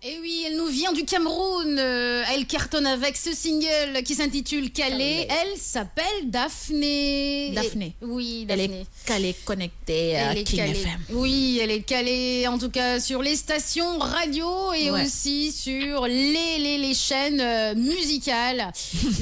Et oui, elle nous vient du Cameroun. Elle cartonne avec ce single qui s'intitule Calais. Elle s'appelle Daphné. Daphné. Oui, Daphné. Daphné. Elle est connectée à King FM. Oui, elle est calée en tout cas sur les stations radio et aussi sur les chaînes musicales.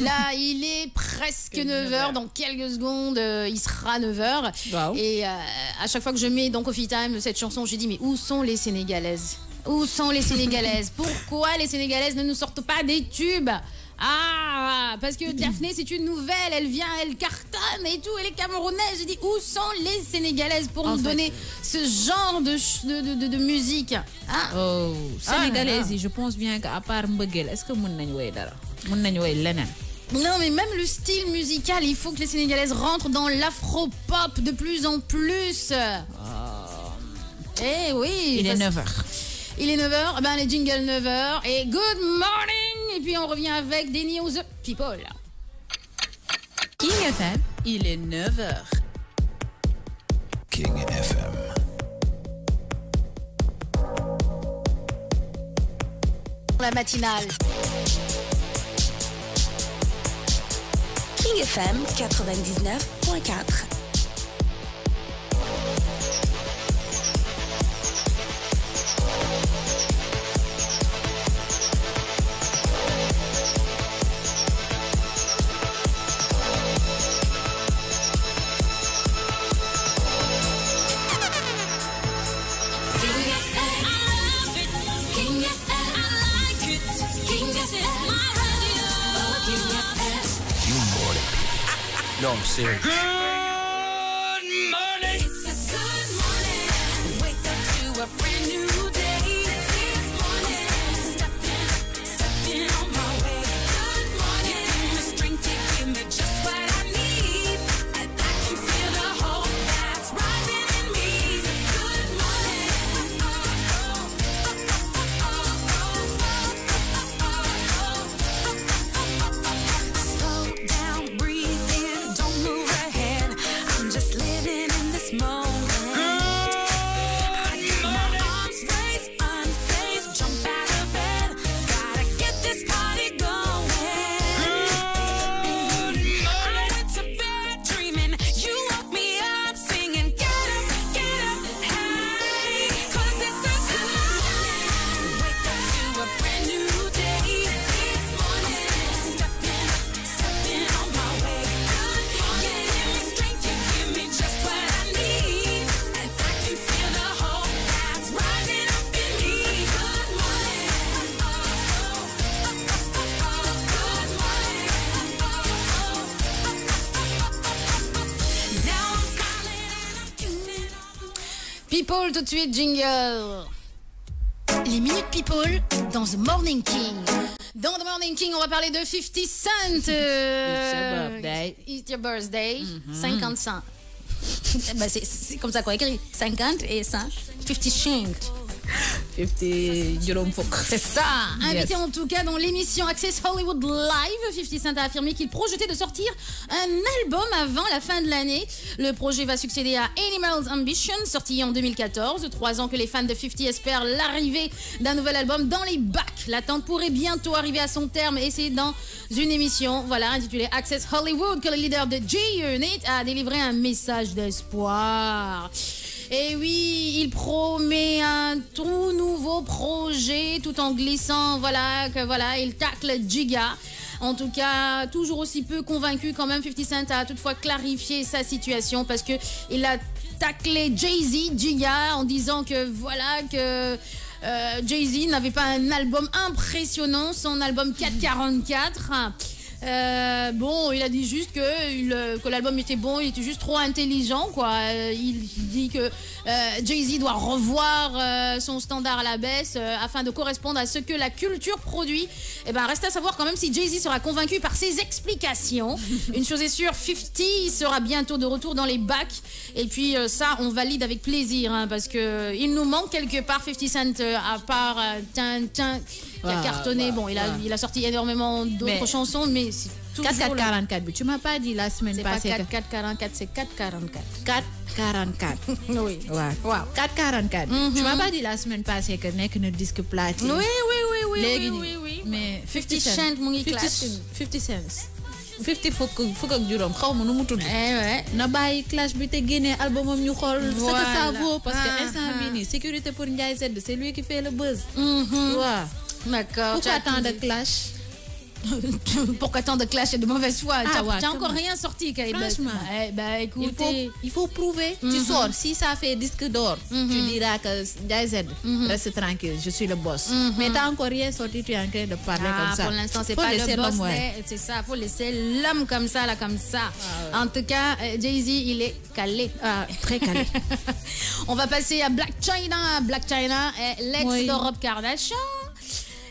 Là, il est presque 9h. Dans quelques secondes, il sera 9h. Wow. Et à chaque fois que je mets dans Coffee Time cette chanson, je dis mais où sont les Sénégalaises? Où sont les Sénégalaises? Pourquoi les Sénégalaises ne nous sortent pas des tubes? Ah, parce que Daphné, c'est une nouvelle, elle vient, elle cartonne et tout, elle est camerounaise. Je dis, où sont les Sénégalaises pour nous donner ce genre de musique? Ah. Oh, Sénégalaises, je pense bien qu'à part Mbegel, est-ce que mon nañu dara? Mon nañu lenen? Non, mais même le style musical, il faut que les Sénégalaises rentrent dans l'afro-pop de plus en plus. Eh oui. Il est 9h. Il est 9h, ben les jingles 9h et good morning. Et puis on revient avec des news people. King FM, il est 9h. King FM. La matinale. King FM 99.4. No, I'm serious. Good morning. It's a good morning. Wake up to a brand new day. This morning, stepping on my way. Good morning. The strength to give me just what I need, and I can feel the hope that's rising in me. Good morning. Slow down, breathe in, don't move ahead. I'm just living in this moment. I got my arms raised, unfazed, jump out of bed. Gotta get this party going. I went to bed dreaming, you woke me up singing. Get up, hey, 'cause it's a good morning. Wake up to a brand new day. This morning, stepping on my way. Good morning. Give me strength, you give me just what I need, and I can feel the hope that's rising up in me. Good morning. Good morning. Now I'm smiling and I'm kissing all. People, tout de suite, jingle. Les minutes people dans The Morning King. Dans The Morning King, on va parler de 50 Cent. It's your birthday. It's your birthday. 50 cents. Ben, c'est comme ça qu'on écrit. 50 et 100. 50 Cent. 50 Jerome Fok. C'est ça. Invité en tout cas dans l'émission Access Hollywood Live, 50 Cent a affirmé qu'il projetait de sortir un album avant la fin de l'année. Le projet va succéder à Animals Ambition, sorti en 2014. 3 ans que les fans de 50 espèrent l'arrivée d'un nouvel album dans les bacs. L'attente pourrait bientôt arriver à son terme et c'est dans une émission, voilà, intitulée Access Hollywood, que le leader de G-Unit a délivré un message d'espoir. Et oui, il promet un tout nouveau projet tout en glissant, il tacle Giga. En tout cas, toujours aussi peu convaincu quand même, 50 Cent a toutefois clarifié sa situation parce que il a taclé Jay-Z, Giga, en disant que Jay-Z n'avait pas un album impressionnant, son album 444. Bon, il a dit juste que l'album était bon, il était juste trop intelligent, quoi. Il dit que Jay-Z doit revoir son standard à la baisse afin de correspondre à ce que la culture produit. Et ben, reste à savoir quand même si Jay-Z sera convaincu par ses explications. Une chose est sûre, 50 sera bientôt de retour dans les bacs. Et puis ça, on valide avec plaisir, hein, parce que il nous manque quelque part 50 Cent, à part Tintin, qui a cartonné. Bon, il a sorti énormément d'autres chansons, mais c'est toujours 4-4-44, mais tu m'as pas dit la semaine passée. C'est pas 4-4-44, c'est 4-44. 4-44. Oui. Wow. 4-44. Tu m'as pas dit la semaine passée que nekk na disque platine. Oui, oui. mais 50 Cent mu ngi clash. 50 cents 50 fukk ak juróom xaw ma nu mu tudd. ouais. na bàyyi clash bi te génnee albumam ñu xool. ce que ça vaut parce que instant bii nii sécurité pour Ndiaye Z c'est lui qui fait le buzz. waaw. D'accord. Pourquoi tant de clash? Pourquoi tant de clash et de mauvaise foi? T'as encore rien sorti, Kaïba. Franchement. Bah écoutez. Il faut prouver. Tu sors. Si ça fait disque d'or, tu diras que Ndiaye Z, reste tranquille, je suis le boss. Mais t'as encore rien sorti, tu es en train de parler comme ça. Pour l'instant, c'est pas le boss. C'est ça, faut laisser l'homme comme ça, là, comme ça. En tout cas, Jay-Z, il est calé. Très calé. On va passer à Blac Chyna. Blac Chyna est l'ex de Rob Kardashian.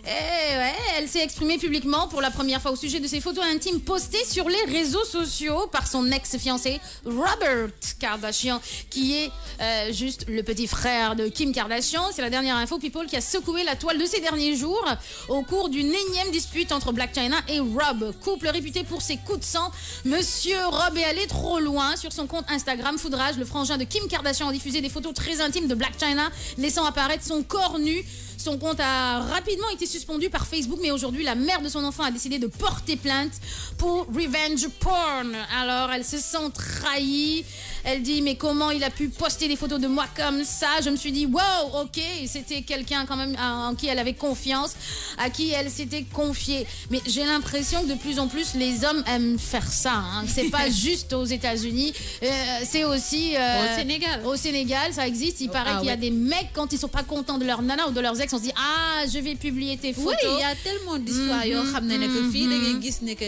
Et ouais, elle s'est exprimée publiquement pour la première fois au sujet de ses photos intimes postées sur les réseaux sociaux par son ex-fiancé Robert Kardashian, qui est juste le petit frère de Kim Kardashian. C'est la dernière info People qui a secoué la toile de ces derniers jours au cours d'une énième dispute entre Blac Chyna et Rob. Couple réputé pour ses coups de sang, Monsieur Rob est allé trop loin. Sur son compte Instagram Foudrage, le frangin de Kim Kardashian a diffusé des photos très intimes de Blac Chyna, laissant apparaître son corps nu. Son compte a rapidement été suspendu par Facebook, mais aujourd'hui, la mère de son enfant a décidé de porter plainte pour revenge porn. Alors, elle se sent trahie. Elle dit, mais comment il a pu poster des photos de moi comme ça? Je me suis dit, wow, ok, c'était quelqu'un quand même en qui elle avait confiance, à qui elle s'était confiée. Mais j'ai l'impression que de plus en plus, les hommes aiment faire ça. Hein. C'est pas juste aux États-Unis, c'est aussi au Sénégal. Au Sénégal, ça existe. Il paraît qu'il y a des mecs, quand ils sont pas contents de leur nana ou de leurs ex, on se dit, ah, je vais publier tes photos. Oui, il y a tellement d'histoires yoo xam ne que fii da ngay gis ne que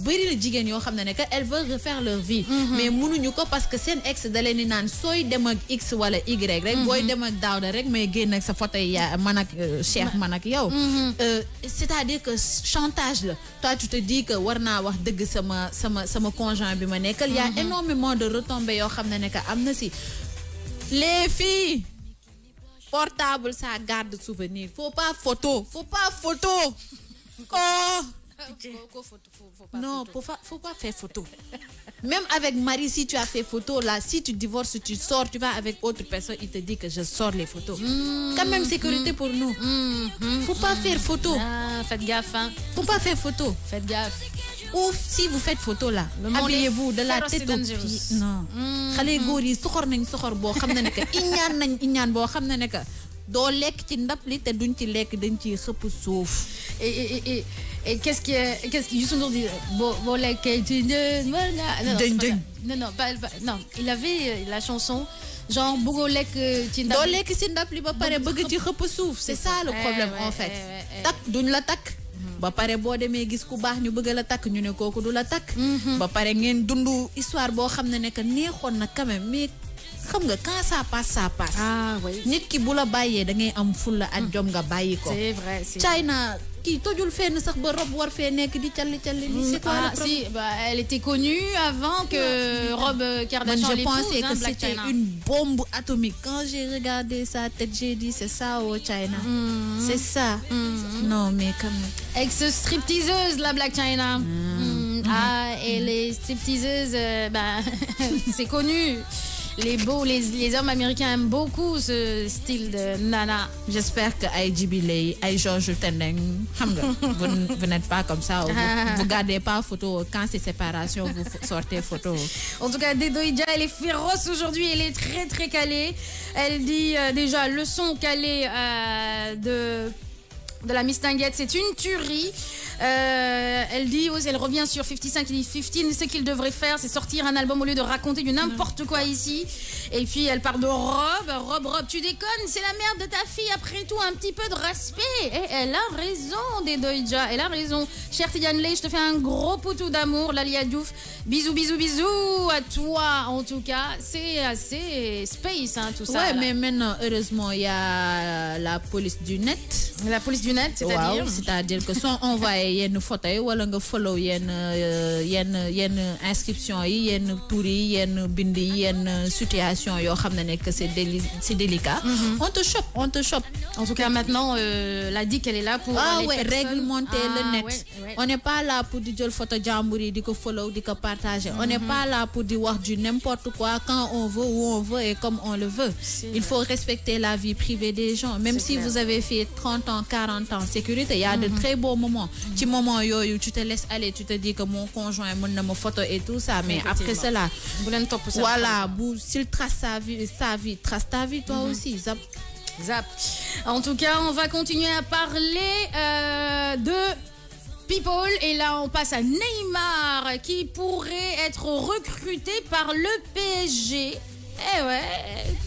bëri na jigéen yoo xam ne que elles veulent refaire leur vie. Mais mënuñu ko parce que seen ex da leen di naan sooy dem ak X wala Y rek booy dem ak Daouda rek mais génn ak sa photo yi man ak Cheikh man ak yow. C'est-à-dire que chantage la. Toi tu te dis que war naa wax dëgg sama conjoint bi ma nekkal. Il y a énormément de retombées yoo xam ne que am na si. Les filles, portable, ça garde souvenir. Faut pas photo. Oh! Non, faut pas faire photo. Même avec Marie, si tu as fait photo, là, si tu divorces, tu sors, tu vas avec autre personne, il te dit que je sors les photos. Quand même sécurité pour nous. Faut pas faire photo. Faites gaffe, hein. Faut pas faire photo. Faites gaffe. Ou si vous faites photo là, habillez-vous de la tête aux pieds. Non. Xalé góor yi soxor nañ soxor boo xam ne que iñaan boo xam ne que doo lekk ci ndab li te duñ ci lekk dañ ci xëpp suuf. Et qu'est-ce qui Youssou Ndour dit bon lekk ci non, il avait la chanson genre bëggoo lekk ci ndab doo lekk ci ndab li ba pare bëgg ci xëpp suuf. C'est ça le problème en fait. Tak duñ la takk. Ba pare boo demee gis ku baax ñu bëgg la takk ñu ne kooku du la takk. Ba pare ngeen dundu histoire boo xam ne que neexoon na quand même mais xam nga quand ça passe. Ah oui. Nit ki bu la bàyyee da ngay am fulla ak jom nga bàyyi ko. C'est vrai. Chyna kii tojul fenn sax ba Rob war fee nekk di calli. C'est quoi le problème? Si, elle était connue avant que Rob Kardashian l'épouse. Je pensais que Blac c'était Chyna. une bombe atomique. Quand j'ai regardé sa tête, j'ai dit c'est ça au Chyna. C'est ça. Non mais quand même. Ex-stripteaseuse, la Blac Chyna. Et les stripteaseuses, c'est connu. Les hommes américains aiment beaucoup ce style de nana. J'espère que ay Jibilé, ay Georges Tendeng, vous n'êtes pas comme ça. Vous gardez pas photo. Quand c'est séparation, vous sortez photo. En tout cas, Dedoïja, elle est féroce aujourd'hui. Elle est très très calée. Elle dit déjà le son calé de la Miss Tinguette, c'est une tuerie. Elle dit, elle revient sur 55, qui dit 15, ce qu'il devrait faire, c'est sortir un album au lieu de raconter du n'importe quoi ici. Et puis elle parle de Rob, tu déconnes, c'est la mère de ta fille, après tout, un petit peu de respect. Et elle a raison, Dedoïja, elle a raison. Cher Tidiane Ley, je te fais un gros poutou d'amour, Lalia Diouf. Bisous à toi, en tout cas. C'est assez space, hein, tout ça. Ouais, là. mais maintenant, heureusement, il y a la police du net. La police du net, c'est-à-dire? Wow, c'est-à-dire que soit on va yenn photo yi wala nga follow yenn inscription yi yenn tour yi yenn bind yi yenn situation yoo xam ne que c'est délicat. On te chope. En tout cas, maintenant, la DIC, elle est là pour les personnes. Réglementer le net. Ouais. On n'est pas là pour dire photo jàmbur yi di ko follow di ko partager. On n'est pas là pour dire wax du n'importe quoi quand on veut, où on veut et comme on le veut. Il faut respecter la vie privée des gens. Même si vous avez fait 30 ans ans, 40 ans, sécurité, il y a de très beaux moments. Petit moment où tu te laisses aller, tu te dis que mon conjoint me photo et tout ça, mais après cela, voilà, s'il trace sa vie, trace ta vie toi aussi. Zap. En tout cas, on va continuer à parler de people et là on passe à Neymar qui pourrait être recruté par le PSG. Eh ouais,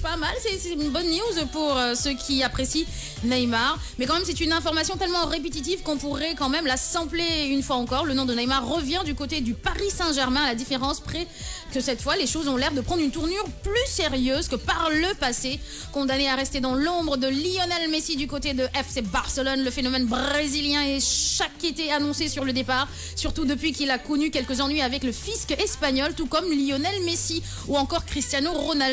pas mal, c'est une bonne news pour ceux qui apprécient Neymar. Mais quand même, c'est une information tellement répétitive qu'on pourrait quand même la sampler une fois encore. Le nom de Neymar revient du côté du Paris Saint-Germain, à la différence près que cette fois, les choses ont l'air de prendre une tournure plus sérieuse que par le passé. Condamné à rester dans l'ombre de Lionel Messi du côté de FC Barcelone, le phénomène brésilien est chaque été annoncé sur le départ, surtout depuis qu'il a connu quelques ennuis avec le fisc espagnol, tout comme Lionel Messi ou encore Cristiano Ronaldo.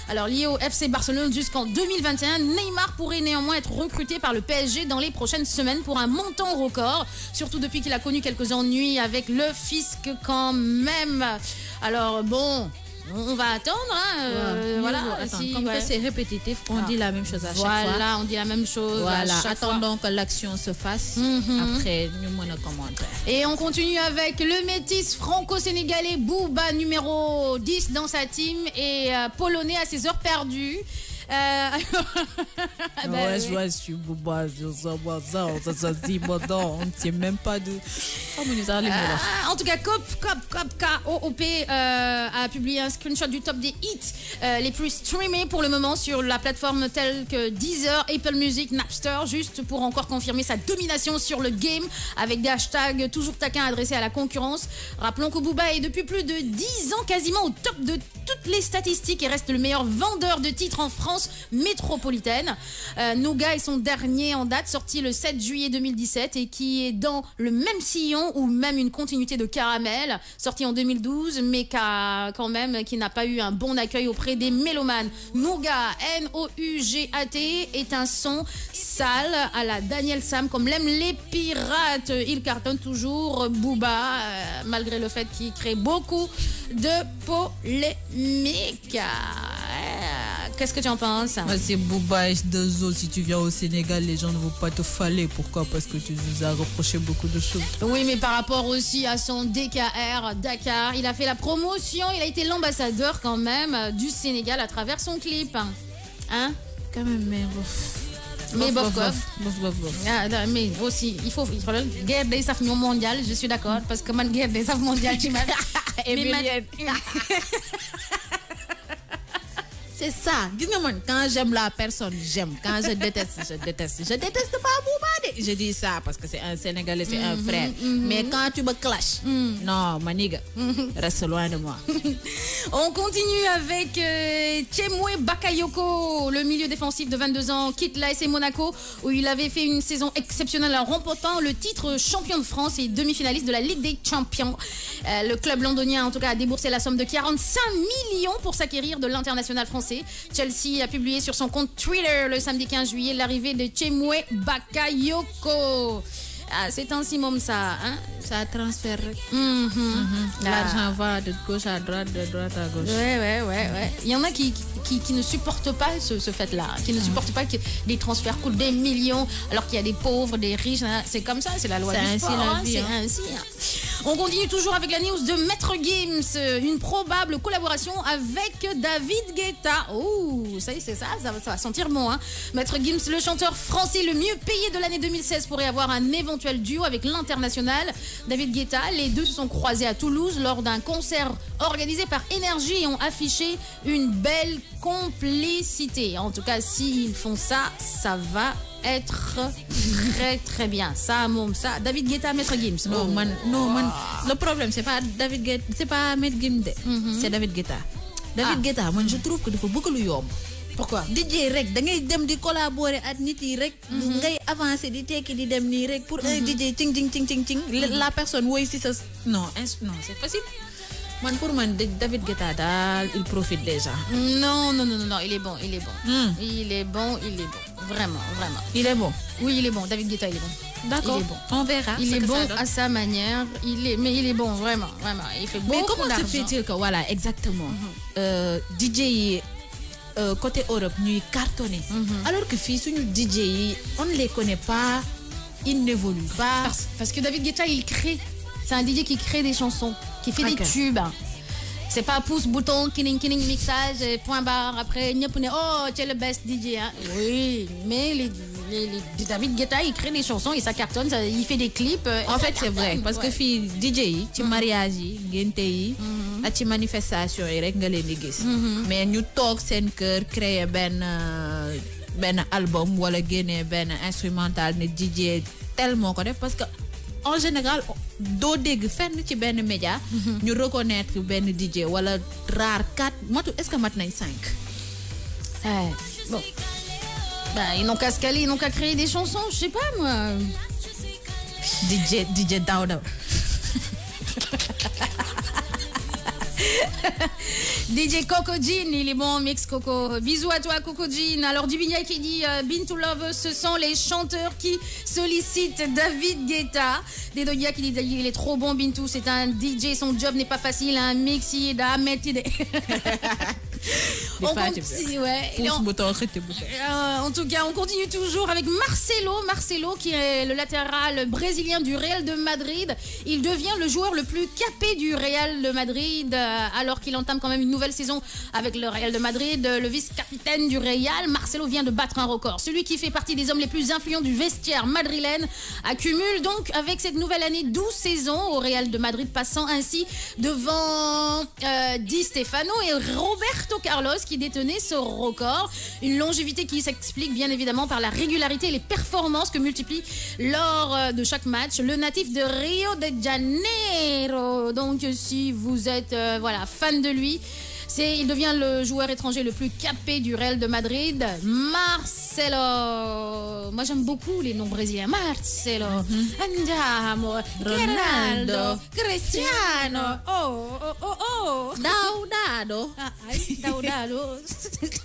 Alors lié au FC Barcelone jusqu'en 2021, Neymar pourrait néanmoins être recruté par le PSG dans les prochaines semaines pour un montant record, surtout depuis qu'il a connu quelques ennuis avec le fisc quand même. Alors bon, on va attendre, voilà. Comme c'est répétitif, on dit la même chose à chaque fois. Voilà, on dit la même chose. Voilà, à chaque attendons que l'action se fasse. Après, nous menons commentaire. Et on continue avec le métis franco-sénégalais Booba, numéro 10 dans sa team, et polonais à ses heures perdues. Ouais, je suis Booba, ça se dit, bon, non, on ne tient même pas de. En tout cas, KOOP a publié un screenshot du top des hits les plus streamés pour le moment sur la plateforme telle que Deezer, Apple Music, Napster, juste pour encore confirmer sa domination sur le game avec des hashtags toujours taquins adressés à la concurrence. Rappelons que Booba est depuis plus de 10 ans quasiment au top de toutes les statistiques et reste le meilleur vendeur de titres en France métropolitaine. Nougat est son dernier en date, sorti le 7 juillet 2017 et qui est dans le même sillon ou même une continuité de Caramel, sorti en 2012, mais qui n'a pas eu un bon accueil auprès des mélomanes. Nougat, N-O-U-G-A-T, est un son sale à la Daniel Sam, comme l'aiment les pirates. Il cartonne toujours, Booba, malgré le fait qu'il crée beaucoup de polémiques. Qu'est-ce que tu en penses? C'est Booba et deux autres. Si tu viens au Sénégal, les gens ne vont pas te faller. Pourquoi? Parce que tu nous as reproché beaucoup de choses. Oui, mais par rapport aussi à son DKR, Dakar, il a fait la promotion, il a été l'ambassadeur quand même du Sénégal à travers son clip. Hein? Quand même, mais bof. Mais aussi, il faut guerre des safs mondial, je suis d'accord, parce que man guerre des safs mondial, tu m'as. C'est ça. Quand j'aime la personne, j'aime. Quand je déteste, je déteste. Je déteste pas Booba. Je dis ça parce que c'est un Sénégalais, c'est un frère. Mais quand tu me clashes, non, maniga, reste loin de moi. On continue avec Tchemoué Bakayoko, le milieu défensif de 22 ans, quitte l'AS Monaco, où il avait fait une saison exceptionnelle en remportant le titre champion de France et demi-finaliste de la Ligue des Champions. Le club londonien, en tout cas, a déboursé la somme de 45 millions pour s'acquérir de l'international français. Chelsea a publié sur son compte Twitter le samedi 15 juillet l'arrivée de Tchemoué Bakayoko. C'est un simum ça, hein? Ça transfère. L'argent va de gauche à droite, de droite à gauche. Ouais. Il y en a qui ne supportent pas ce fait-là, qui ne supportent pas que les transferts coûtent des millions alors qu'il y a des pauvres, des riches. C'est comme ça, c'est la loi du sport. C'est ainsi. On continue toujours avec la news de Maître Gims, une probable collaboration avec David Guetta. Oh, ça y est, c'est ça va sentir bon, hein. Maître Gims, le chanteur français le mieux payé de l'année 2016, pourrait avoir un éventuel duo avec l'international David Guetta. Les deux se sont croisés à Toulouse lors d'un concert organisé par Énergie et ont affiché une belle complicité. En tout cas, s'ils font ça, ça va être très très bien. Ça, David Guetta, Maître Gims. Le problème, c'est pas David Guetta, c'est pas Maître Gims, c'est David Guetta. David Guetta, moi je trouve que il faut beaucoup le yom. Pourquoi? DJ rek da ngay dem di collaborer ak nit yi rek ngay avancer di tekki di dem ni rek pour un DJ ting la personne woy si ça non c'est facile. Pour moi, David Guetta, il profite déjà. Non, il est bon. Il est bon. Vraiment. Il est bon. Oui, il est bon. David Guetta, il est bon. D'accord. Il est bon. On verra. Il est bon à sa manière. Mais il est bon, vraiment. Il fait beaucoup d'argent. Mais comment se fait-il que, voilà, exactement, DJ côté Europe ñuy cartonné. Alors que fii suñu DJ yi on ne les connaît pas, ils n'évoluent pas. Parce que David Guetta, il crée. C'est un DJ qui crée des chansons, qui fait des tubes. C'est pas pouce, bouton, killing, mixage, point barre. Après, oh, tu es le best DJ. Hein. Oui, mais David Guetta, il crée des chansons et ça cartonne, il fait des clips. En fait, c'est vrai. Parce que fii DJ yi ci mariage yi ngénte yi ak ci manifestation yi rek nga leen di gis. Mais ñu toog seen kër créer benn album wala génnee benn instrumental ne DJ tellement ko def parce que en général doo dégg fenn ci benn média ñu reconnaître benn DJ wala rare 4 est-ce que mat nañ 5 bon bah ils n'ont qu'à se caler, ils n'ont qu'à créer des chansons, je sais pas moi. DJ Daouda. DJ Coco Jean, il est bon mix Coco. Bisous à toi Coco Jean. Alors Dubinia qui dit Bintou Love, ce sont les chanteurs qui sollicitent David Guetta. Dedoya qui dit il est trop bon Bintou, c'est un DJ, son job n'est pas facile, un mix il a mettre en tout cas, on continue toujours avec Marcelo qui est le latéral brésilien du Real de Madrid. Il devient le joueur le plus capé du Real de Madrid alors qu'il entame quand même une nouvelle saison avec le Real de Madrid. Le vice-capitaine du Real, Marcelo, vient de battre un record. Celui qui fait partie des hommes les plus influents du vestiaire madrilène accumule donc avec cette nouvelle année 12 saisons au Real de Madrid, passant ainsi devant Di Stefano et Roberto Carlos qui détenait ce record. Une longévité qui s'explique bien évidemment par la régularité et les performances que multiplie lors de chaque match le natif de Rio de Janeiro. Donc si vous êtes fan de lui, il devient le joueur étranger le plus capé du Real de Madrid. Marcelo. Moi j'aime beaucoup les noms brésiliens. Marcelo, Andiamo, Ronaldo, Cristiano, Daudado. Daudado.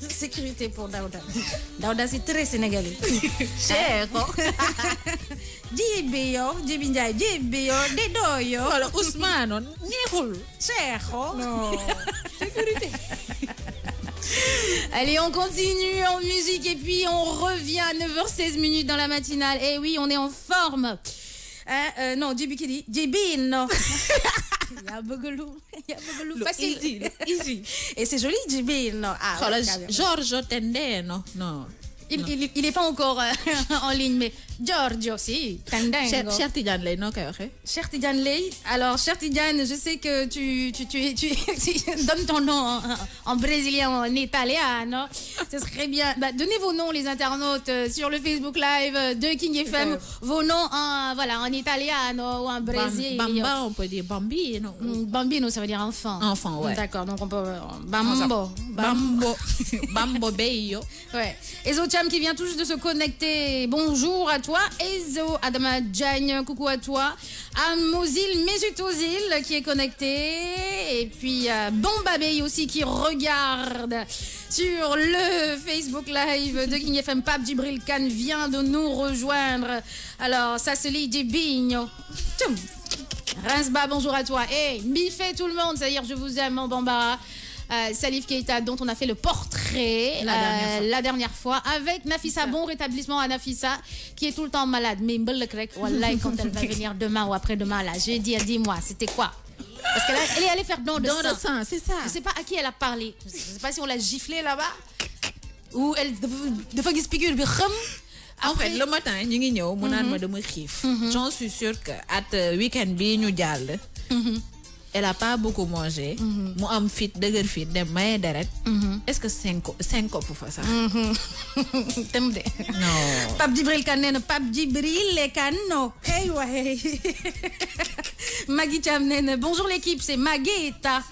Sécurité pour Dauda. Dauda c'est très sénégalais. Cheikho. Djibio, Dedoyo. Voilà, Ousmane, Nihul. Cheikho. Non. Sécurité. Allez, on continue en musique et puis on revient à 9h16 dans la matinale. Et oui, on est en forme. Non, Djibikidi, Djibino. Il y a Bogelou, facile. Easy. Et c'est joli, Djibino. Giorgio Tendeno, non. Il est pas encore en ligne, mais Giorgio, si. Cher Tidiane Ley, non, Cher Tidiane Ley. Alors, Cher Tidiane, je sais que tu donnes ton nom en brésilien, en italien, non? Ce serait bien. Bah, donnez vos noms, les internautes, sur le Facebook Live de King FM. Vos noms en italien ou en brésilien. Bamba, on peut dire Bambino. Bambino, ça veut dire enfant. Enfant, ouais. D'accord, donc on peut. Bambo. Bambo Beyo. Ouais. Ezo Cham qui vient tout juste de se connecter. Bonjour à toi. Ezo Adama Djagne, coucou à toi. Amozil Mesutozil qui est connecté. Et puis Bombabey aussi qui regarde sur le Facebook Live de King FM. Pape Djibril Khan vient de nous rejoindre. Alors, ça se lit Djibigno. Rinsba, bonjour à toi. Et Bifé tout le monde, c'est-à-dire je vous aime mon Bambara. Salif Keita dont on a fait le portrait la dernière fois avec Nafissa. Bon rétablissement à Nafissa qui est tout le temps malade. Mais Wallahi, quand elle va venir demain ou après-demain, là, je vais dire, dis-moi, c'était quoi? Parce qu'elle est allée faire don de sang. C'est ça. Je sais pas à qui elle a parlé. Je sais pas si on l'a giflé là-bas ou elle de fois qu'il spigule. En fait, le matin, j'en suis sûre que at week-end bi ñu jall. Elle a pas beaucoup mangé. Moi, am fit, deuguer fit, dem maye deret. Est-ce que 5 pour faire ça? Non. Pape Djibril Khan, Pape Djibril Khan. Hey ouais. Maggie Chamnen, bonjour l'équipe, c'est Magueta.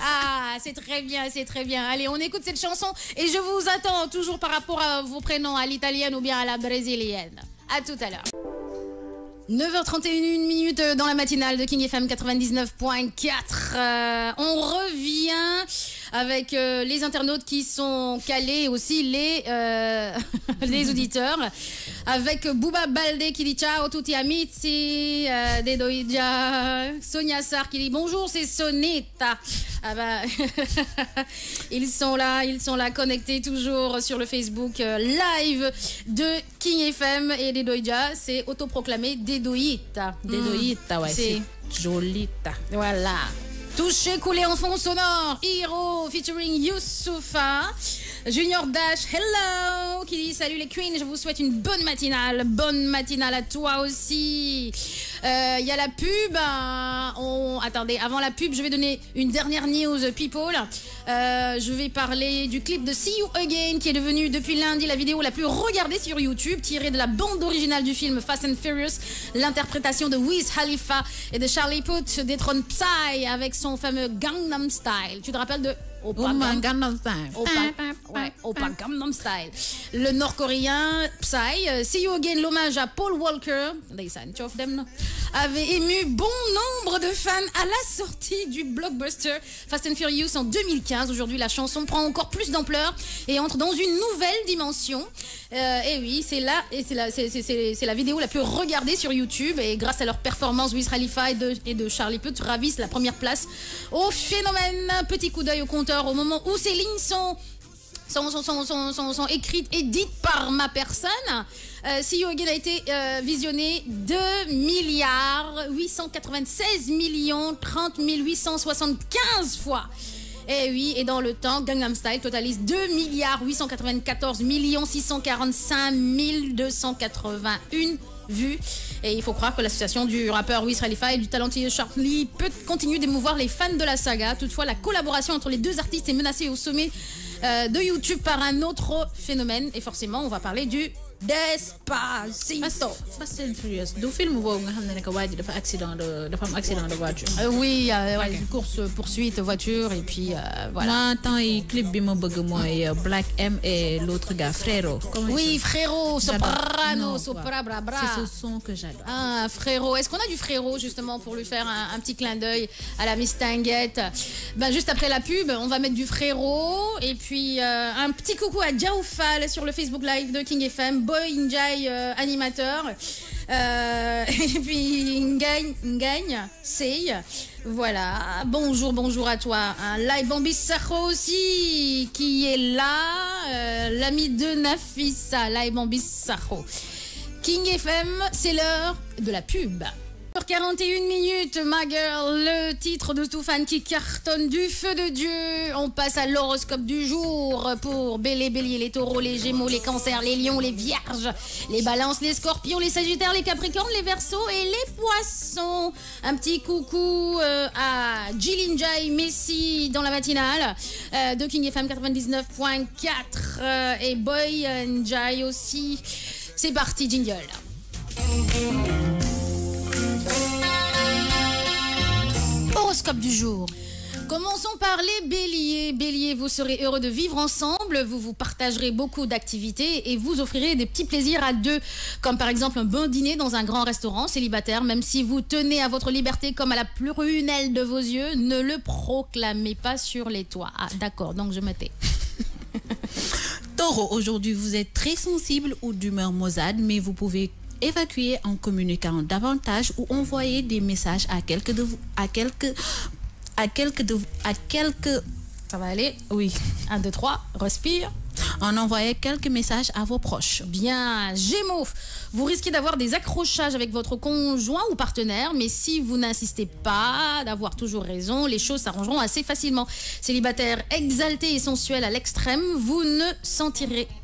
Ah, c'est très bien, c'est très bien. Allez, on écoute cette chanson et je vous attends toujours par rapport à vos prénoms, à l'italienne ou bien à la brésilienne. À tout à l'heure. 9h31 dans la matinale de King FM 99.4. On revient avec les internautes qui sont calés, aussi les auditeurs. Avec Bouba Baldé qui dit ciao tutti amici, Dedoïdia, Sonia Sarr qui dit bonjour, c'est Sonetta. Ah bah, ils sont là connectés toujours sur le Facebook live de King FM et Dedoïdia, c'est autoproclamé Dedoïta. Dedoïta, ouais, c'est Jolita. Voilà. Touché, coulé en fond sonore, Hero featuring Youssoufa. Junior Dash, hello, qui dit salut les queens, je vous souhaite une bonne matinale à toi aussi. Il y a la pub, attendez, avant la pub, je vais donner une dernière news people. Je vais parler du clip de See You Again qui est devenu depuis lundi la vidéo la plus regardée sur YouTube, tirée de la bande originale du film Fast and Furious. L'interprétation de Wiz Khalifa et de Charlie Puth détrône Psy avec son fameux Gangnam Style. Tu te rappelles de Oppa Gangnam Style. Le nord-coréen Psy, See You Again, l'hommage à Paul Walker, avait ému bon nombre de fans à la sortie du blockbuster Fast and Furious en 2015. Aujourd'hui, la chanson prend encore plus d'ampleur et entre dans une nouvelle dimension. Et oui, c'est la vidéo la plus regardée sur YouTube et grâce à leur performance, Wiz Khalifa et de Charlie Puth ravissent la première place au phénomène. Petit coup d'œil au compteur au moment où ces lignes sont écrites et dites par ma personne. See You Again a été visionné 2,896,030,875 fois. Et oui, et dans le temps, Gangnam Style totalise 2,894,645,281 vues. Et il faut croire que l'association du rappeur Wiz Khalifa et du talentueux Charlie Puth continue d'émouvoir les fans de la saga. Toutefois, la collaboration entre les deux artistes est menacée au sommet de YouTube par un autre phénomène. Et forcément, on va parler du Despacito. Fast and Furious. Du film où on a accident de voiture. Oui, course poursuite voiture et puis voilà. Moi, il clip bimo Black M et l'autre gars Frérot. Oui, Frérot, Soprano, Sopra Bra. C'est ce son que j'adore. Ah, Frérot. Est-ce qu'on a du Frérot justement pour lui faire un petit clin d'œil à la Miss Tinguette? Juste après la pub, on va mettre du Frérot et puis un petit coucou à Diaoufal sur le Facebook Live de King FM. Boy Njai, animateur. Et puis Ngagne, Sey. Voilà. Bonjour à toi. Lai Bambis Sakho aussi, qui est là. L'ami de Nafissa, Lai Bambis Sakho. King FM, c'est l'heure de la pub. 41 minutes, ma girl, le titre de Toufan qui cartonne du feu de Dieu. On passe à l'horoscope du jour pour Bélier, les taureaux, les gémeaux, les cancers, les lions, les vierges, les balances, les scorpions, les sagittaires, les capricornes, les verseaux et les poissons. Un petit coucou à Jilinjai Messi dans la matinale de King FM 99.4 et Boy Njai aussi. C'est parti, jingle. Horoscope du jour. Commençons par les béliers. Bélier, vous serez heureux de vivre ensemble, vous vous partagerez beaucoup d'activités et vous offrirez des petits plaisirs à deux, comme par exemple un bon dîner dans un grand restaurant. Célibataire, même si vous tenez à votre liberté comme à la prunelle de vos yeux, ne le proclamez pas sur les toits. Ah, d'accord, donc je me tais. Taureau, aujourd'hui vous êtes très sensible ou d'humeur maussade, mais vous pouvez évacuer en communiquant davantage ou envoyer des messages à quelques. Ça va aller? Oui. 1, 2, 3, respire. En envoyant quelques messages à vos proches. Bien. Gémeaux, vous risquez d'avoir des accrochages avec votre conjoint ou partenaire, mais si vous n'insistez pas d'avoir toujours raison, les choses s'arrangeront assez facilement. Célibataire exalté et sensuel à l'extrême, vous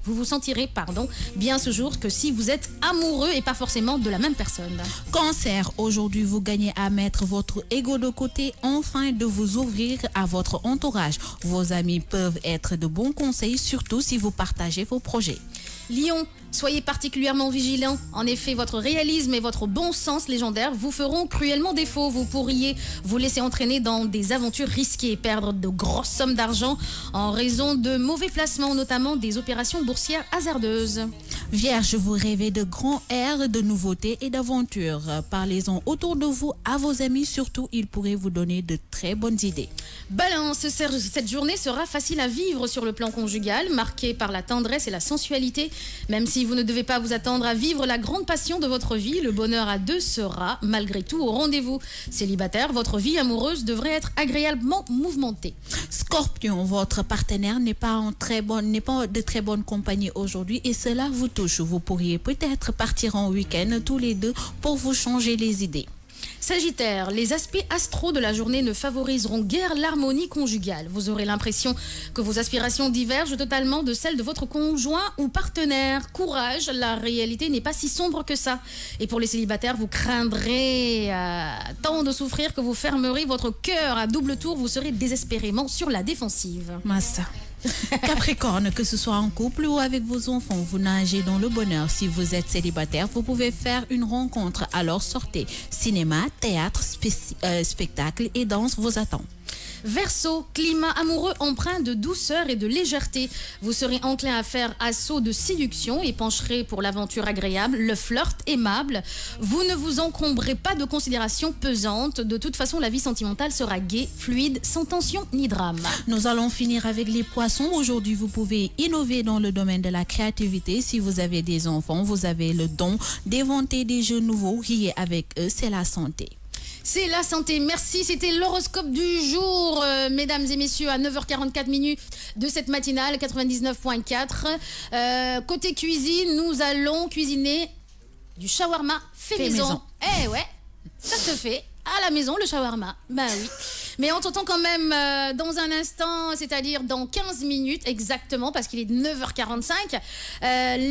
vous sentirez bien ce jour que si vous êtes amoureux et pas forcément de la même personne. Cancer, aujourd'hui vous gagnez à mettre votre ego de côté afin de vous ouvrir à votre entourage. Vos amis peuvent être de bons conseils, surtout si vous partagez vos projets. Lion, Soyez particulièrement vigilants. En effet, votre réalisme et votre bon sens légendaire vous feront cruellement défaut. Vous pourriez vous laisser entraîner dans des aventures risquées, perdre de grosses sommes d'argent en raison de mauvais placements, notamment des opérations boursières hasardeuses. Vierge, vous rêvez de grands airs, de nouveautés et d'aventures. Parlez-en autour de vous, à vos amis surtout, ils pourraient vous donner de très bonnes idées. Balance, cette journée sera facile à vivre sur le plan conjugal, marquée par la tendresse et la sensualité. Même si vous ne devez pas vous attendre à vivre la grande passion de votre vie, le bonheur à deux sera, malgré tout, au rendez-vous. Célibataire, votre vie amoureuse devrait être agréablement mouvementée. Scorpion, votre partenaire n'est pas de très bonne compagnie aujourd'hui et cela vous touche. Vous pourriez peut-être partir en week-end tous les deux pour vous changer les idées. Sagittaire, les aspects astraux de la journée ne favoriseront guère l'harmonie conjugale. Vous aurez l'impression que vos aspirations divergent totalement de celles de votre conjoint ou partenaire. Courage, la réalité n'est pas si sombre que ça. Et pour les célibataires, vous craindrez tant de souffrir que vous fermerez votre cœur à double tour. Vous serez désespérément sur la défensive. Massa. Capricorne, que ce soit en couple ou avec vos enfants, vous nagez dans le bonheur. Si vous êtes célibataire, vous pouvez faire une rencontre. Alors sortez. Cinéma, théâtre, spectacle et danse vous attend. Verseau, climat amoureux empreint de douceur et de légèreté. Vous serez enclin à faire assaut de séduction et pencherez pour l'aventure agréable, le flirt aimable. Vous ne vous encombrez pas de considérations pesantes. De toute façon, la vie sentimentale sera gaie, fluide, sans tension ni drame. Nous allons finir avec les poissons. Aujourd'hui, vous pouvez innover dans le domaine de la créativité. Si vous avez des enfants, vous avez le don d'inventer des jeux nouveaux. Riez avec eux, c'est la santé. C'est la santé, merci. C'était l'horoscope du jour, mesdames et messieurs, à 9h44 minutes de cette matinale 99.4. Côté cuisine, nous allons cuisiner du shawarma fait maison. Eh ouais, ça se fait à la maison, le shawarma. Bah oui. Mais on t'entend quand même dans un instant, c'est-à-dire dans 15 minutes exactement, parce qu'il est 9h45.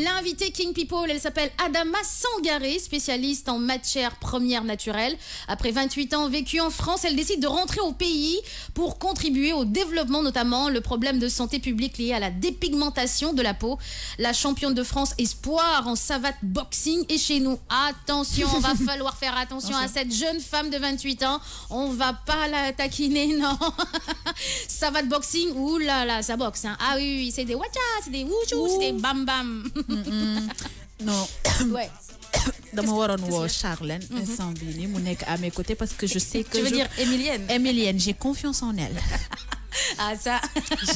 L'invitée King People, elle s'appelle Adama Sangaré, spécialiste en matières premières naturelles. Après 28 ans vécu en France, elle décide de rentrer au pays pour contribuer au développement, notamment le problème de santé publique lié à la dépigmentation de la peau. La championne de France espoir en savate boxing est chez nous. Attention, on va falloir faire attention à cette jeune femme de 28 ans. On va pas la taquiner. Non, savate boxing, ouh là là, ça boxe. Hein. Ah oui, c'est des wacha, c'est des wouchou, c'est des bam bam. Non. Ouais. Dama waroon woo Charlène instant bii nii mu nekk à mes côtés parce que je sais que tu veux dire Emilienne, j'ai confiance en elle. Ah ça.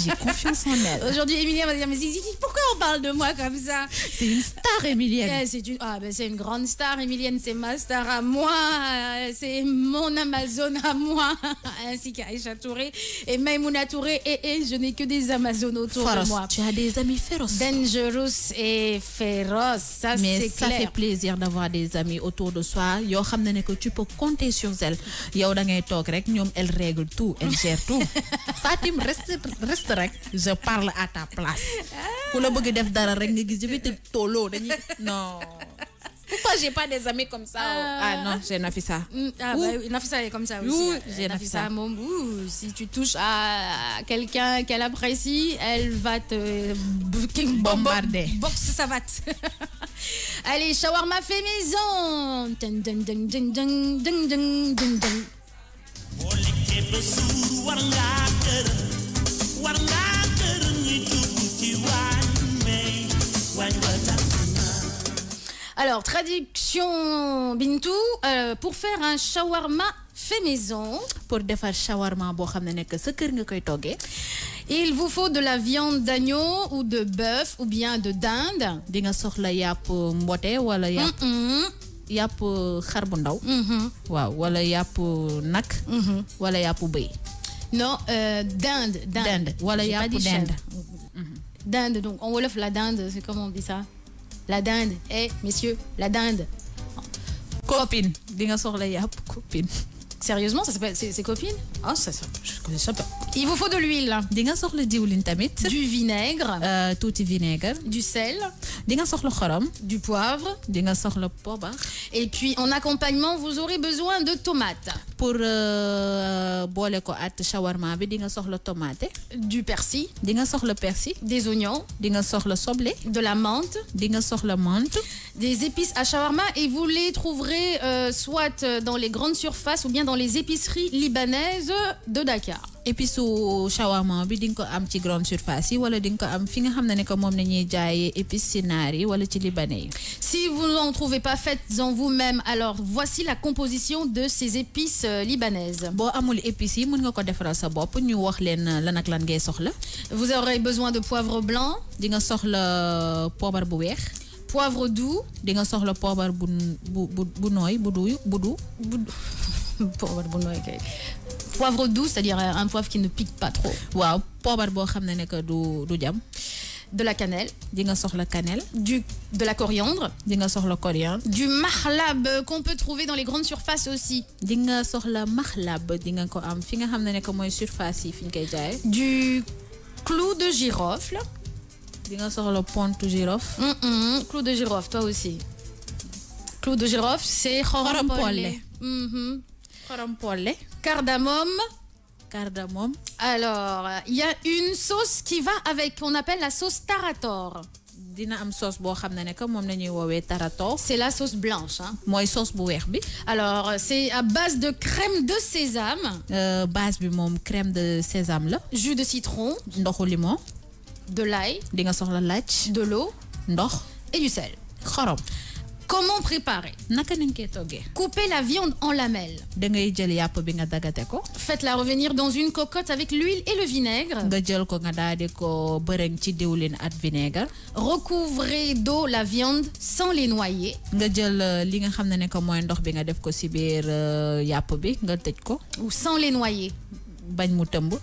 J'ai confiance en elle. Aujourd'hui, Emilienne va dire mais pourquoi on parle de moi comme ça? C'est une star, Emilienne. C'est une grande star, Emilienne, c'est ma star à moi, c'est mon Amazon à moi, ainsi qu'Aïcha Touré et Maïmouna Touré et je n'ai que des Amazones autour de moi. Tu as des amis féroces. Dangerous et féroces, ça c'est clair. Mais ça fait plaisir d'avoir des amis autour de soi. Yo xam na ne que tu peux compter sur elles. Yow da ngay toog rek ñoom elle règle tout, elle gère tout. Fatim, reste rek. Je parle à ta place. Ku la bëgg def dara rek nga gis je vais te tolo dañuy non. Pourquoi j'ai pas des amis comme ça? Ah non, j'ai Nafissa. Ah bah, Nafissa est comme ça aussi. J'ai Nafissa. Si tu touches à quelqu'un qu'elle apprécie, elle va te bombarder. Boxe savate. Allez, shawarma fait maison. Dun, dun, dun, dun, dun, dun, dun, dun, dun. Alors, traduction Bintou, pour faire un shawarma fait maison. Pour defar shawarma boo xam ne nekk sa kër nga koy toggee. Il vous faut de la viande d'agneau ou de bœuf ou bien de dinde. Di nga soxla yàpp mbote wala yàpp xar bu ndaw. Waaw, wala yàpp nag. Wala yàpp bëy. Non, dinde. Wala yàpp dinde. Dinde, donc on wolof la dinde, c'est comment on dit ça? La dinde, messieurs, la dinde. Copine. Di nga soxla yàpp copine. Sérieusement, ça s'appelle, c'est copine? Ah, ça, je connais ça pas. Il vous faut de l'huile, di nga soxla diwlin tamit. du vinaigre, tuuti vinaigre. du sel, di nga soxla xorom. du poivre. di nga soxla poobar. Et puis en accompagnement, vous aurez besoin de tomates, pour boole ko at shawarma bi di nga soxla tomate. du persil, di nga soxla persil. des oignons, di nga soxla soble. de la menthe, di nga soxla menthe. des épices à shawarma et vous les trouverez soit dans les grandes surfaces ou bien dans les épiceries libanaises de Dakar. épice su shawarma bi di nga ko am ci grande surface yi wala di nga ko am fi nga xam ne que moom la ñuy jaayee épice ci naar yi wala ci libanais yi. Si vous n'en trouvez pas, faites-en vous-même. Alors voici la composition de ces épices libanaises. boo amul épices yi mën nga ko defaral sa bopp ñu wax leen lan ak lan ngay soxla. Vous aurez besoin de poivre blanc, di nga soxla poobar bu weex. poivre doux, di nga soxla poobar bu nooy bu du. poivre doux, c'est-à-dire un poivre qui ne pique pas trop. waaw poobar boo xam ne que du jam. De la cannelle, di nga soxla cannelle. de la coriandre, di nga soxla coriandre. du mahlab qu'on peut trouver dans les grandes surfaces aussi. di nga soxla mahlab di nga ko am fi nga xam ne que mooy surface yi fi ñu koy jaay. Du clou de girofle. di nga soxla pontu girofle. Clou de girofle, toi aussi. Clou de girofle, c'est Xorom polle. xorom polle. Cardamome. Alors, il y a une sauce qui va avec, qu'on appelle la sauce tarator. dina am sauce boo xam ne que moom la ñuy woowee tarator. C'est la sauce blanche. Hein. mooy sauce bu weex bi. Alors, c'est à base de crème de sésame. Base bi moom crème de sésame la. Jus de citron. ndoxu limon. De l'ail. di nga soxla laaj. De l'eau. ndox. Et du sel. xorom. Comment préparer? naka nañ koy toggee. Coupez la viande en lamelles. da ngay jël yàpp bi nga dagate ko. Faites-la revenir dans une cocotte avec l'huile et le vinaigre. nga jël ko nga daal di ko bërëng ci diwlin at vinaigre. Recouvrez d'eau la viande sans les noyer. nga jël li nga xam ne que mooy ndox bi nga def ko ci biir yàpp bi nga tëj ko. Ou sans les noyer. bañ mu tëmb.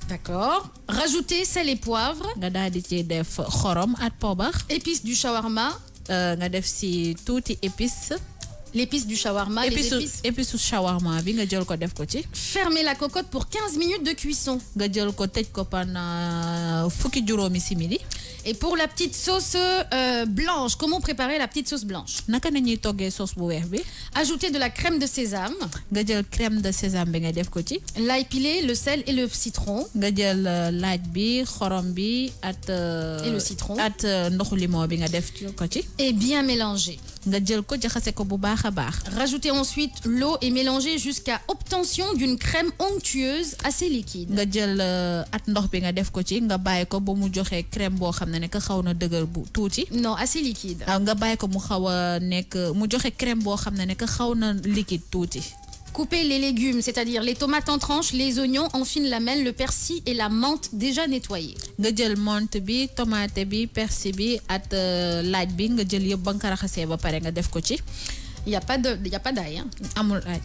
D'accord. Rajoutez sel et poivre. nga daal di ci def xorom at poobar. Épices du shawarma. nga def ci tuuti épice. L'épice du shawarma. épice shawarma bi nga jël ko def ko ci. Fermez la cocotte pour 15 minutes de cuisson. nga jël ko tëj ko pendant fukki juróomi simili. Et pour la petite sauce blanche, comment préparer la petite sauce blanche? naka nañuy toggee sauce bu weex bi. Ajoutez de la crème de sésame. nga jël crème de sésame bi nga def ko ci. L'ail pilé, le sel et le citron. nga jël laaj bi xorom bi at. Et le citron. at ndoxu limon bi nga def ko ci. Et bien mélanger. nga jël ko jaxase ko bu baax a baax. Rajoutez ensuite l'eau et mélangez jusqu'à obtention d'une crème onctueuse assez liquide. nga jël at ndox bi nga def ko ci nga bàyyi ko ba mu joxe crème boo xam ne que xaw na dëgër bu tuuti. Non, assez liquide. nga bàyyi ko mu xaw a nekk mu joxe crème boo xam ne que xaw na liquide tuuti. Coupez les légumes, c'est-à-dire les tomates en tranches, les oignons en fines lamelles, le persil et la menthe déjà nettoyée. nga jël menthe bi tomate bi persil bi at laaj bi nga jël yëpp ba nga ko raxasee ba pare nga def ko ci. Il n'y a pas d'ail. Hein. amul ail.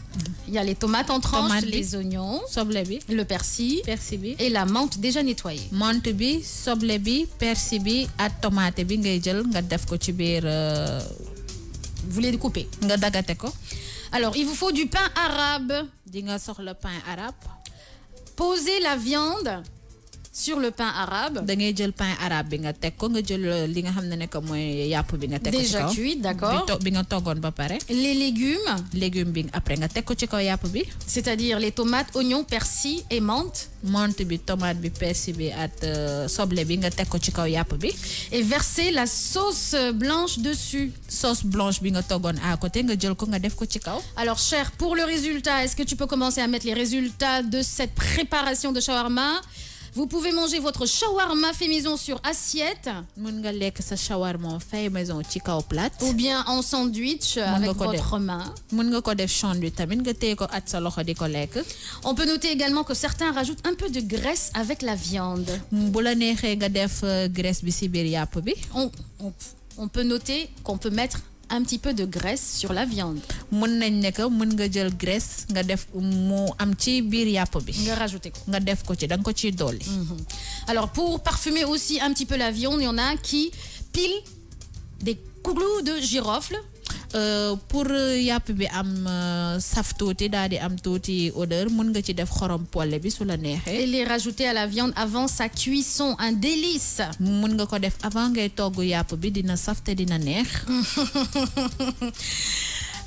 Il y a les tomates en tranches, les oignons, soble bi, le persil bi et la menthe déjà nettoyée. menthe bi soble bi persil bi at tomate bi ngay jël nga def ko ci biir. Vous les découpez. nga dagate ko. Alors, il vous faut du pain arabe. di nga soxla pain arabe. Posez la viande sur le pain arabe. da ngay jël pain arabe bi nga teg ko nga jël li nga xam ne que mooy yàpp bi nga teg ko ci kaw. Déjà cuit, d'accord. bi nga toggoon ba pare. Les légumes. légumes bi après nga teg ko ci kaw yàpp bi. C'est-à-dire les tomates, oignons, persil et menthe. menthe bi tomate bi persil bi at soble bi nga teg ko ci kaw yàpp bi. Et versez la sauce blanche dessus. sauce blanche bi nga toggoon à côté nga jël ko nga def ko ci kaw. Alors cher, pour le résultat, est-ce que tu peux commencer à mettre les résultats de cette préparation de shawarma? Vous pouvez manger votre shawarma fait maison sur assiette. mën nga lekk sa shawarma fait maison ci kaw plate. Ou bien en sandwich avec votre main. mën nga ko def sandwich tamit nga téye ko at sa loxo di ko lekk. On peut noter également que certains rajoutent un peu de graisse avec la viande. bu la neexee nga def graisse bi ci biir yàpp bi. On peut noter qu'on peut mettre un petit peu de graisse sur la viande. mën nañ ne que mën nga jël graisse nga def mu am ci biir yàpp bi. nga rajouter ko. nga def ko ci da nga ko ciy dolli. Alors pour parfumer aussi un petit peu la viande, il y en a qui pilent des clous de girofle. pour yàpp bi am saf tuuti daal di am tuuti odeur mun nga ci def xorom polle bi su la neexee. Et les rajouter à la viande avant sa cuisson, un délice. mun nga ko def avant ngay togg yàpp bi dina saf te dina neex.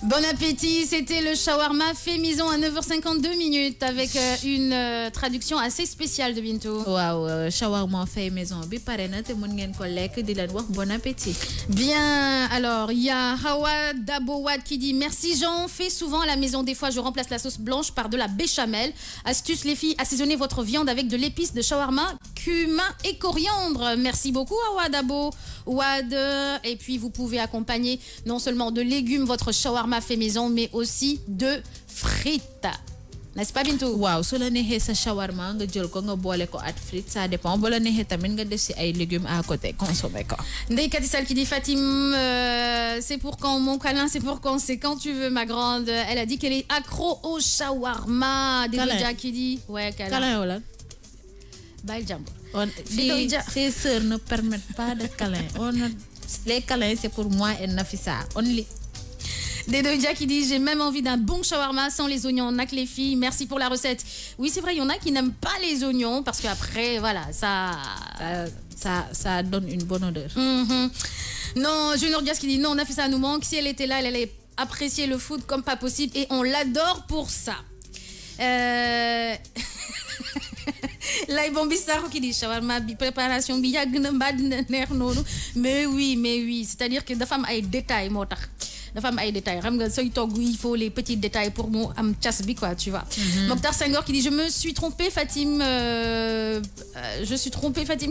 Bon appétit, c'était le shawarma fait maison à 9h52 minutes avec une traduction assez spéciale de Bintou. waaw shawarma fait maison bi pare na te mun ngeen ko lekk di leen wax bon appétit. Bien, alors il y a Hawa Dabowad qui dit merci Jean, fais souvent à la maison, des fois je remplace la sauce blanche par de la béchamel. Astuce les filles, assaisonnez votre viande avec de l'épice de shawarma, cumin et coriandre. Merci beaucoup Hawa Dabowad. Et puis vous pouvez accompagner non seulement de légumes votre shawarma fait maison, mais aussi de frites. N'est-ce pas Bintou? waaw su la neexee sa shawarma nga jël ko nga boole ko at frites, ça dépend. bu la neexee tamit nga def si ay légumes à côté consommer ko. Ndeye Katissal qui dit Fatim, c'est pour quand mon câlin, c'est pour quand, c'est quand tu veux ma grande. Elle a dit qu'elle est accro au shawarma. Dédoja qui dit ouais câlin. Câlin wala? Bye Jambo. Ces sœurs ne permettent pas de câlin. Les câlins c'est pour moi et Nafissa only. Dédoja qui dit j'ai même envie d'un bon shawarma sans les oignons. On a que les filles. Merci pour la recette. Oui c'est vrai, il y en a qui n'aiment pas les oignons parce qu'après voilà ça donne une bonne odeur. Non, Junior Diaz qui dit non, Nafissa nous manque. Si elle était là, elle allait apprécier le food comme pas possible et on l'adore pour ça. Laïbon Bissaro qui dit shawarma préparation bi yàgg na mbaa dina neex noonu. Mais oui, c'est-à-dire que dafa am ay détails moo tax. Dafa am ay détails xam nga sooy togg il faut les petits détails pour mu am cas bi quoi, tu vois. Mokhtar Senghor qui dit je me suis trompée Fatim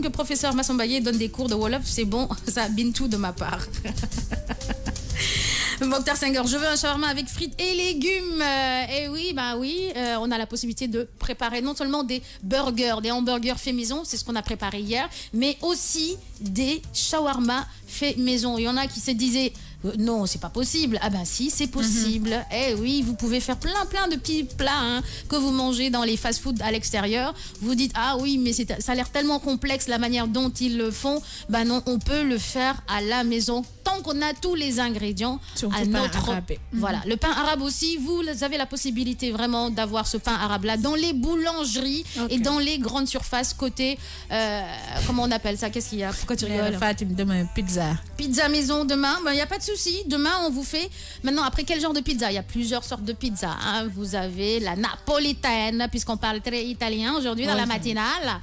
que professeur Massambaye donne des cours de Wolof, c'est bon, ça Bintou de ma part. Mokhtar Senghor, je veux un shawarma avec frites et légumes. Et oui, on a la possibilité de préparer non seulement des burgers, des hamburgers faits maison, c'est ce qu'on a préparé hier, mais aussi des shawarma faits maison. Il y en a qui se disaient non, c'est pas possible. Ah ben si, c'est possible. Eh oui, vous pouvez faire plein de petits plats que vous mangez dans les fast-food à l'extérieur. Vous dites ah oui, mais ça a l'air tellement complexe la manière dont ils le font. Ben non, on peut le faire à la maison tant qu'on a tous les ingrédients à notre. Voilà, le pain arabe aussi. Vous avez la possibilité vraiment d'avoir ce pain arabe là dans les boulangeries et dans les grandes surfaces côté. Comment on appelle ça? Qu'est-ce qu'il y a? Pourquoi tu rigoles? Fatim, demain pizza. Pizza maison demain. Il n'y a pas de souci. Demain, on vous fait. Maintenant, après quel genre de pizza? Il y a plusieurs sortes de pizza. Vous avez la napolitaine, puisqu'on parle très italien aujourd'hui dans la matinale.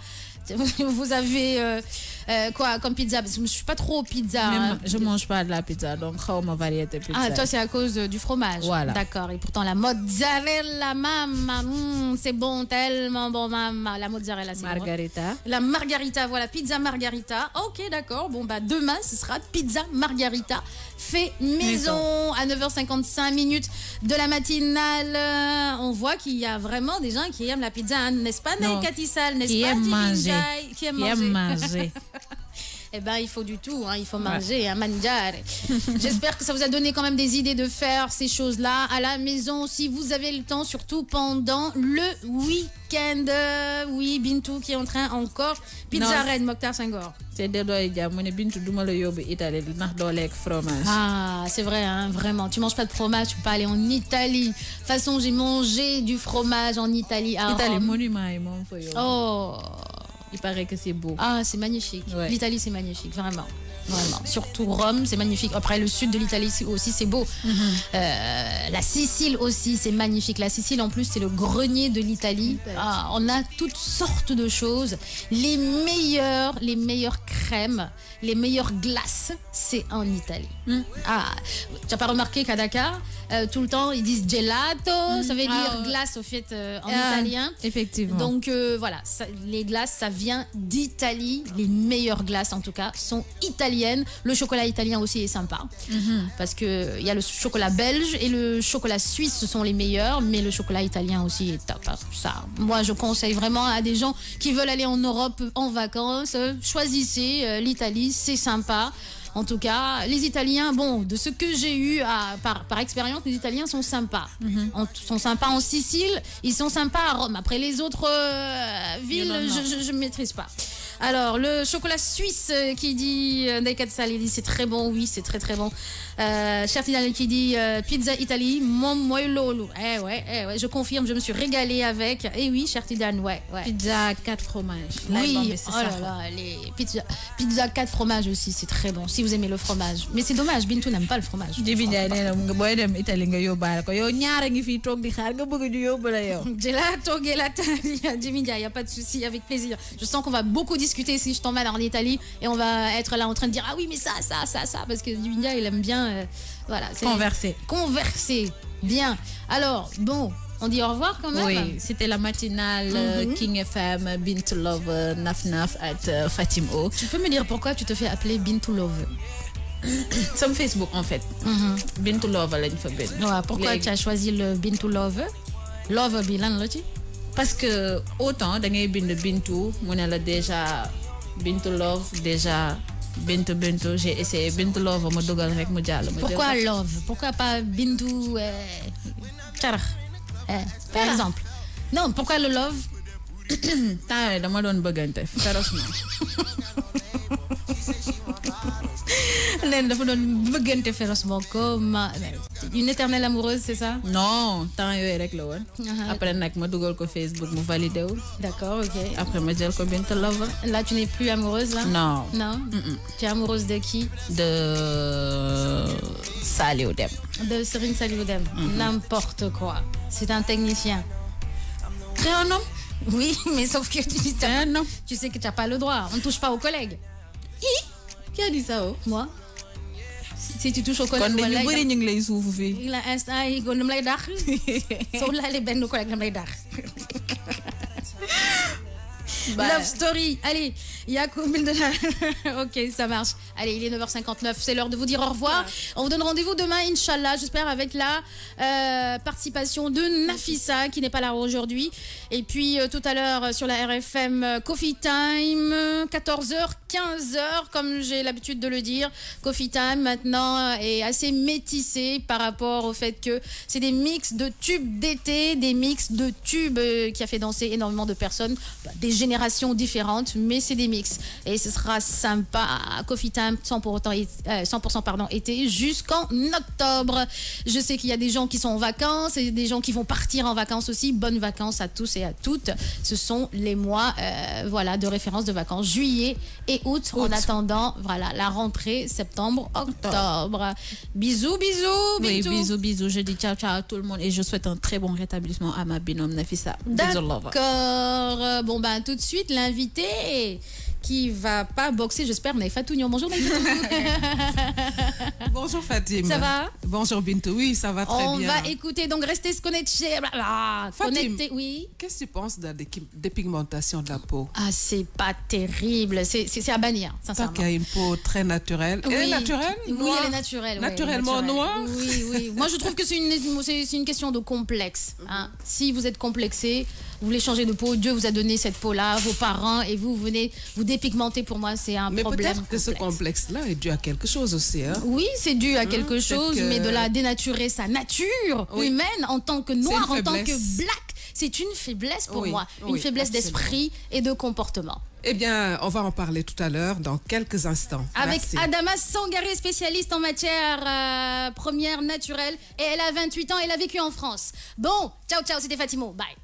Vous avez quoi comme pizza? Parce que je suis pas trop pizza. Je mange pas de la pizza, donc ma variété pizza. Ah, toi c'est à cause du fromage. Voilà. D'accord. Et pourtant la mozzarella, maman, c'est bon, tellement bon, maman. La mozzarella, c'est margarita. Bon. La margarita, voilà, pizza margarita. Ok, d'accord. Bon bah demain ce sera pizza margarita fait maison à 9h55 minutes de la matinale. On voit qu'il y a vraiment des gens qui aiment la pizza, n'est-ce pas, Katissal, n'est-ce pas? Qui aime manger. Eh ben, il faut du tout, il faut manger, mangiare. J'espère que ça vous a donné quand même des idées de faire ces choses-là à la maison, si vous avez le temps, surtout pendant le week-end. Oui, Bintou qui est en train encore. Pizza Red, Mokhtar Senghor. C'est des doigts, Bintou, du mal au Italie, fromage. Ah, c'est vrai, vraiment. Tu manges pas de fromage, tu peux pas aller en Italie. De toute façon, j'ai mangé du fromage en Italie. Italie, monument, oh. Il paraît que c'est beau. Ah, c'est magnifique. Ouais. L'Italie, c'est magnifique, vraiment. Vraiment. Surtout Rome, c'est magnifique. Après, le sud de l'Italie aussi, c'est beau. La Sicile aussi, c'est magnifique. La Sicile, en plus, c'est le grenier de l'Italie. Ah, on a toutes sortes de choses. Les meilleures crèmes, les meilleures glaces, c'est en Italie. Ah, tu n'as pas remarqué qu'à Dakar, tout le temps, ils disent gelato, ça veut dire glace, au fait, en italien. Effectivement. Donc, voilà, les glaces, ça vient d'Italie. Les meilleures glaces, en tout cas, sont italiennes. Le chocolat italien aussi est sympa. Parce qu'il y a le chocolat belge et le chocolat suisse, ce sont les meilleurs. Mais le chocolat italien aussi est top. Ça, moi, je conseille vraiment à des gens qui veulent aller en Europe en vacances. Choisissez l'Italie, c'est sympa. En tout cas, les Italiens, bon, de ce que j'ai eu par expérience, les Italiens sont sympas. Ils sont sympas en Sicile, ils sont sympas à Rome. Après les autres villes, je ne maîtrise pas. Alors, le chocolat suisse qui dit Naked Sal, il dit c'est très bon, oui, c'est très très bon. Cher Tidal qui dit pizza Italie, moi lolo. Ouais, je confirme, je me suis régalée avec. Et oui, cher Tidal, ouais. Pizza 4 fromages. Oui, oh là là, les pizza 4 fromages aussi, c'est très bon, si vous aimez le fromage. Mais c'est dommage, Bintou n'aime pas le fromage. Gelato, Jimmy Dia, il n'y a pas de souci, avec plaisir. Je sens qu'on va beaucoup discuter si je t'emmène en Italie et on va être là en train de dire ah oui mais ça, parce que Jimmy Dia il aime bien voilà, converser. Bien. Alors, bon, on dit au revoir quand même. Oui, c'était la matinale King FM Bintou Love Naf at Fatimo. Tu peux me dire pourquoi tu te fais appeler Bintou Love? Sur Facebook en fait. Bintou Love lañ fa ben. Ouais, pourquoi tu as choisi le Bintou Love? Love bi lan la ci? Parce que autant da ngay bind Bintou mu ne la déjà Bintou Love déjà Bintou j'ai essayé Bintou Love ma dogal rek mu jall ma. Pourquoi Love? Pourquoi pas Bintou Charax par exemple? Non, pourquoi le Love? Temps dama doon bëggante férocement. Len dafa doon bëggante férocement comme une éternelle amoureuse, c'est ça? Non, temps yooyu rek la woon. Après nag ma dugal ko Facebook mu validé wu. D'accord, ok. Après ma jël ko Bintou Love. Là tu n'es plus amoureuse là? Non. Non? Tu es amoureuse de qui? De Saliou Dem. De Serigne Saliou Dem. N'importe quoi. C'est un technicien. C'est un homme? Oui, mais sauf que tu sais que tu n'as pas le droit. On ne touche pas aux collègues. Qui a dit ça? Moi. Si tu touches aux collègues, kon ñu bari ñu ngi lay suufu fii. Il a instant yi ko dam lay dax. Soo laalee benn collègue dam lay dax. Love Story. Allez, Yacoub de Ok, ça marche. Allez, il est 9h59. C'est l'heure de vous dire au revoir. On vous donne rendez-vous demain, Inch'Allah. J'espère avec la participation de Nafissa, qui n'est pas là aujourd'hui. Et puis, tout à l'heure, sur la RFM, Coffee Time, 14h, 15h, comme j'ai l'habitude de le dire. Coffee Time, maintenant, est assez métissé par rapport au fait que c'est des mix de tubes d'été, des mix de tubes qui a fait danser énormément de personnes, des générations différentes, mais c'est des mix. Et ce sera sympa. Coffee Time 100% été jusqu'en octobre. Je sais qu'il y a des gens qui sont en vacances et des gens qui vont partir en vacances aussi. Bonnes vacances à tous et à toutes. Ce sont les mois de référence de vacances, juillet et août. En attendant, voilà, la rentrée septembre, octobre. Bisous. Oui, bisous. Je dis ciao à tout le monde et je souhaite un très bon rétablissement à ma binôme Nafissa. D'accord. Bon, ben tout de suite, l'invité qui va pas boxer, j'espère, Naïfa Tougnon. Bonjour Naïfa. Bonjour Fatim. Ça va? Bonjour Bintou, oui, ça va très bien. On va écouter, donc restez connectés. Fatim, oui. qu'est-ce que tu penses de la dépigmentation de la peau? Ah, c'est pas terrible, c'est à bannir, sincèrement. Pas qu'il y a une peau très naturelle. Oui. Elle est naturelle? Oui, elle est naturelle. Naturellement noire? Oui. Moi, je trouve que c'est une question de complexe. Hein. Si vous êtes complexé, vous voulez changer de peau, Dieu vous a donné cette peau-là, vos parents, et vous venez vous dépigmenter, pour moi, c'est un problème. Mais peut-être que ce complexe-là est dû à quelque chose aussi. Hein? Oui, c'est dû à quelque chose, mais de la dénaturer sa nature humaine en tant que noir, en tant que black, c'est une faiblesse pour moi. Une faiblesse d'esprit et de comportement. Eh bien, on va en parler tout à l'heure, dans quelques instants. Avec Merci. Adama Sangaré, spécialiste en matière première naturelle. Et elle a 28 ans, elle a vécu en France. Bon, ciao, c'était Fatimo. Bye.